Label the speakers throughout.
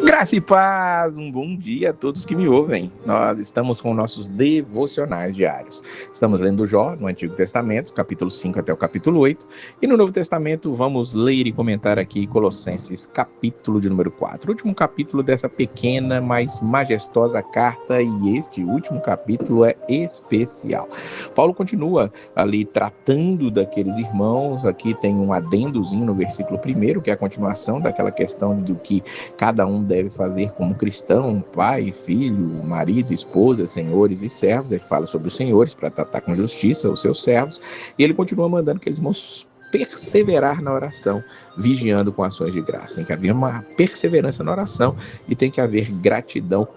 Speaker 1: Graça e paz, um bom dia a todos que me ouvem. Nós estamos com nossos devocionais diários. Estamos lendo Jó, no Antigo Testamento, capítulo 5 até o capítulo 8. E no Novo Testamento vamos ler e comentar aqui Colossenses, capítulo de número 4. O último capítulo dessa pequena, mas majestosa carta, e este último capítulo é especial. Paulo continua ali tratando daqueles irmãos. Aqui tem um adendozinho no versículo 1, que é a continuação daquela questão do que cada um deve fazer como cristão: pai, filho, marido, esposa, senhores e servos. Ele fala sobre os senhores para tratar com justiça os seus servos, e ele continua mandando que eles vão perseverar na oração, vigiando com ações de graça. Tem que haver uma perseverança na oração e tem que haver gratidão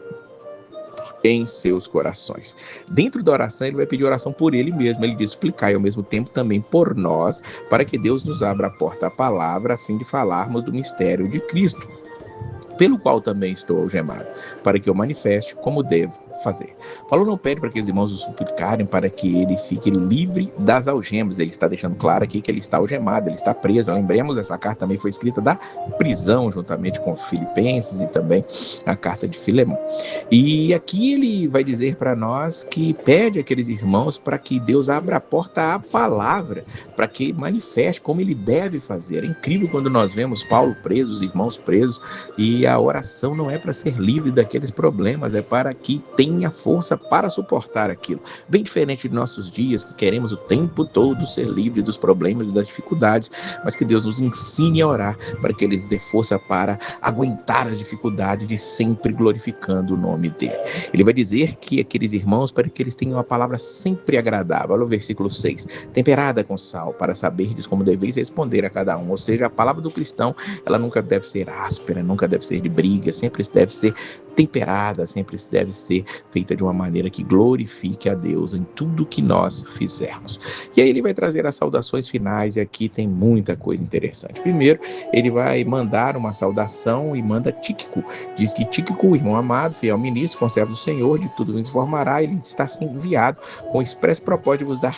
Speaker 1: em seus corações. Dentro da oração, ele vai pedir oração por ele mesmo. Ele diz: suplicai ao mesmo tempo também por nós, para que Deus nos abra a porta à palavra, a fim de falarmos do mistério de Cristo, pelo qual também estou algemado, para que eu manifeste como devo fazer. Paulo não pede para que os irmãos o suplicarem para que ele fique livre das algemas. Ele está deixando claro aqui que ele está algemado, ele está preso. Lembremos, essa carta também foi escrita da prisão, juntamente com Filipenses e também a carta de Filemão. E aqui ele vai dizer para nós que pede àqueles irmãos para que Deus abra a porta à palavra, para que manifeste como ele deve fazer. É incrível quando nós vemos Paulo preso, os irmãos presos, e a oração não é para ser livre daqueles problemas, é para que tenha força para suportar aquilo. Bem diferente de nossos dias, que queremos o tempo todo ser livre dos problemas e das dificuldades, mas que Deus nos ensine a orar para que eles dê força para aguentar as dificuldades e sempre glorificando o nome dele. Ele vai dizer que aqueles irmãos, para que eles tenham a palavra sempre agradável. Olha o versículo 6, temperada com sal, para saberdes como deveis responder a cada um. Ou seja, a palavra do cristão, ela nunca deve ser áspera, nunca deve ser de briga, sempre deve ser temperada, sempre deve ser feita de uma maneira que glorifique a Deus em tudo que nós fizermos. E aí ele vai trazer as saudações finais, e aqui tem muita coisa interessante. Primeiro, ele vai mandar uma saudação e manda Tíquico. Diz que Tíquico, irmão amado, fiel ministro, conservo do Senhor, de tudo nos informará. Ele está sendo enviado com o expresso propósito de vos dar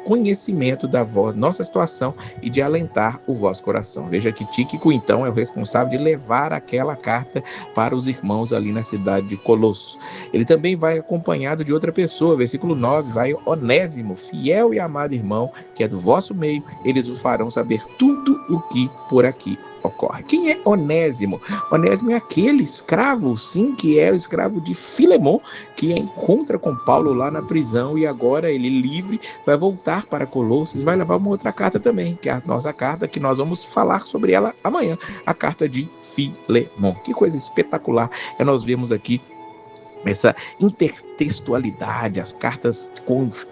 Speaker 1: conhecimento da nossa situação e de alentar o vosso coração. Veja que Tíquico, então, é o responsável de levar aquela carta para os irmãos ali na cidade de Colossos. Ele também vai acompanhado de outra pessoa. Versículo 9, vai Onésimo, fiel e amado irmão, que é do vosso meio. Eles vos farão saber tudo o que por aqui ocorre. Quem é Onésimo? Onésimo é aquele escravo, sim, que é o escravo de Filemão, que encontra com Paulo lá na prisão, e agora ele livre vai voltar para Colossos, vai levar uma outra carta também, que é a nossa carta, que nós vamos falar sobre ela amanhã, a carta de Filemão. Que coisa espetacular é nós vemos aqui essa intertextualidade, as cartas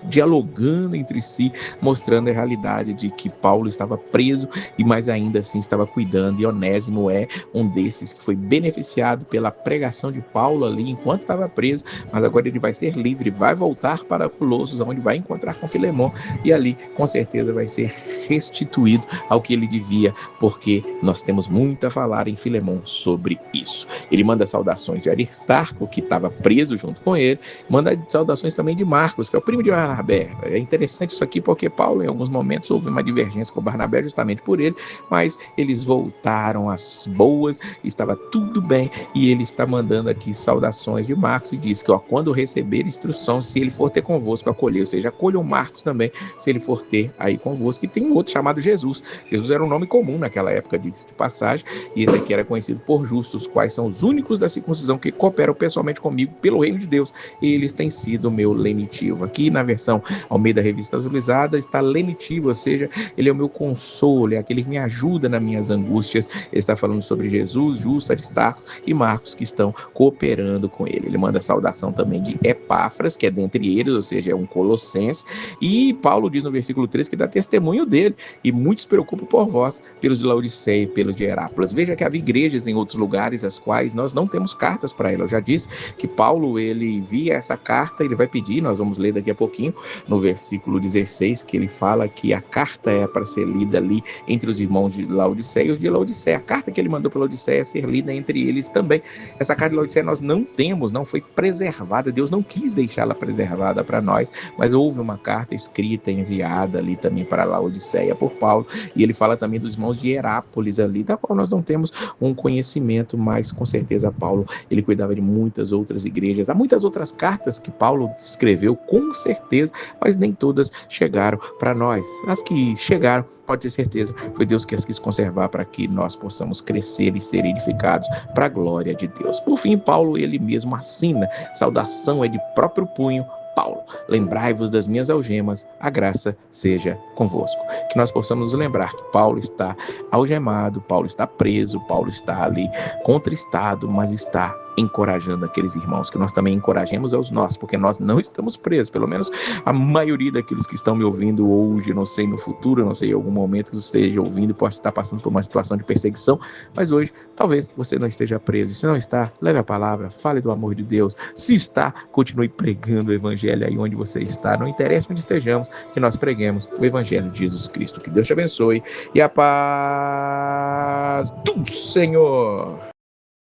Speaker 1: dialogando entre si, mostrando a realidade de que Paulo estava preso e mais ainda assim estava cuidando, e Onésimo é um desses que foi beneficiado pela pregação de Paulo ali enquanto estava preso, mas agora ele vai ser livre, vai voltar para Colossos, onde vai encontrar com Filemão, e ali com certeza vai ser restituído ao que ele devia, porque nós temos muito a falar em Filemão sobre isso. Ele manda saudações de Aristarco, que estava preso junto com ele, manda saudações também de Marcos, que é o primo de Barnabé. É interessante isso aqui porque Paulo, em alguns momentos, houve uma divergência com Barnabé justamente por ele, mas eles voltaram às boas, estava tudo bem, e ele está mandando aqui saudações de Marcos e diz que quando receber instrução, se ele for ter convosco, acolher, ou seja, acolham Marcos também, se ele for ter aí convosco. E tem um outro chamado Jesus. Jesus era um nome comum naquela época de passagem, e esse aqui era conhecido por justos, quais são os únicos da circuncisão que cooperam pessoalmente comigo pelo reino de Deus, e eles têm sido meu lenitivo. Aqui na versão Almeida Revista Atualizada está lenitivo, ou seja, ele é o meu consolo, é aquele que me ajuda nas minhas angústias. Ele está falando sobre Jesus, Justo, Aristarco e Marcos, que estão cooperando com ele. Ele manda saudação também de Epáfras, que é dentre eles, ou seja, é um colossense, e Paulo diz no versículo 3 que dá testemunho dele, e muitos se preocupam por vós, pelos de Laodiceia e pelos de Herápolis. Veja que havia igrejas em outros lugares, as quais nós não temos cartas para ela. Eu já disse que Paulo, ele via essa carta, ele vai pedir, nós vamos ler daqui a pouquinho, no versículo 16, que ele fala que a carta é para ser lida ali entre os irmãos de Laodiceia e os de Laodiceia. A carta que ele mandou para Laodiceia é ser lida entre eles também. Essa carta de Laodiceia nós não temos, não foi preservada, Deus não quis deixá-la preservada para nós, mas houve uma carta escrita, enviada ali também para Laodiceia por Paulo, e ele fala também dos irmãos de Herápolis ali, da qual nós não temos um conhecimento, mas com certeza Paulo, ele cuidava de muitas outras igrejas. Há muitas outras cartas que Paulo escreveu, com certeza, mas nem todas chegaram para nós. As que chegaram, pode ter certeza, foi Deus que as quis conservar para que nós possamos crescer e ser edificados para a glória de Deus. Por fim, Paulo, ele mesmo assina, saudação é de próprio punho, Paulo, lembrai-vos das minhas algemas, a graça seja convosco. Que nós possamos nos lembrar que Paulo está algemado, Paulo está preso, Paulo está ali contristado, mas está encorajando aqueles irmãos, que nós também encorajemos aos nossos, porque nós não estamos presos, pelo menos a maioria daqueles que estão me ouvindo hoje, não sei no futuro, não sei em algum momento que você esteja ouvindo, pode estar passando por uma situação de perseguição, mas hoje talvez você não esteja preso. Se não está, leve a palavra, fale do amor de Deus. Se está, continue pregando o evangelho aí onde você está, não interessa onde estejamos, que nós preguemos o evangelho de Jesus Cristo. Que Deus te abençoe e a paz do Senhor.